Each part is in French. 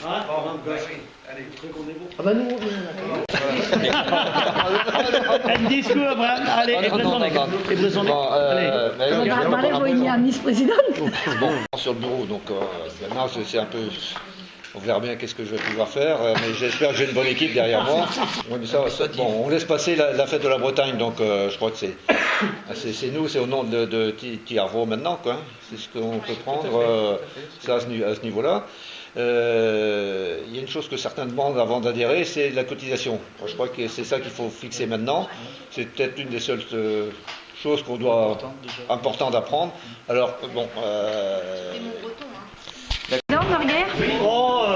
Hein? Ah bah nous, on a Un discours, Abraham. Allez, et présentez. Allez, vous il y a un vice-président. Bon, sur le bureau, donc maintenant c'est un peu. On verra bien qu'est-ce que je vais pouvoir faire, mais j'espère que j'ai une bonne équipe derrière moi. Oui, mais ça, bon, on laisse passer la fête de la Bretagne, donc je crois que c'est nous, c'est au nom de Tiarvo maintenant, quoi. C'est ce qu'on peut prendre ça à ce niveau-là. Il y a une chose que certains demandent avant d'adhérer, c'est la cotisation. Moi, je crois que c'est ça qu'il faut fixer maintenant. C'est peut-être une des seules choses qu'on doit important d'apprendre. Alors bon. Oh,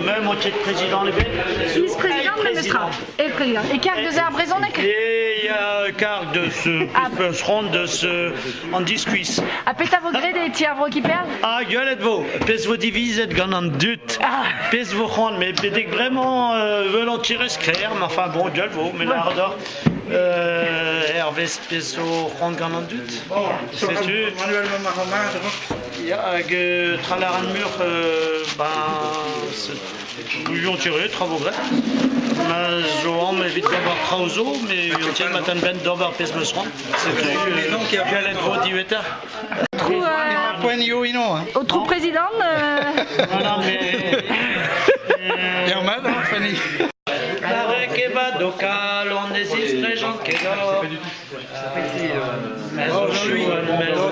même moitié de président, les bêtes. Vice-président, président. Et président. Et kijk dus daar Brezonek. Et il y a Karl de ce rond de ce en discuis. A peta vo grede et tia vro kiper? Ah, gueulet vo. Pes vo divizet gant an dut. Pes vo rond, mais pedek vraiment veulent tirer screr, mais enfin bon, gueule vo, mais l'ardor. Hervé pes vo rond gant an dut. C'est tu. Il y a que tralar un mur, ils ont tiré, travaux vrais. Mais Johan m'a vite d'avoir Krauso, mais ils ont tiré matin ben d'over pes me seront. C'est tout. Gueulet vo diveta. Autre président? Non, mais. Avec Eva Docal, on désiste les gens qui dorment. Mais on joue à maison,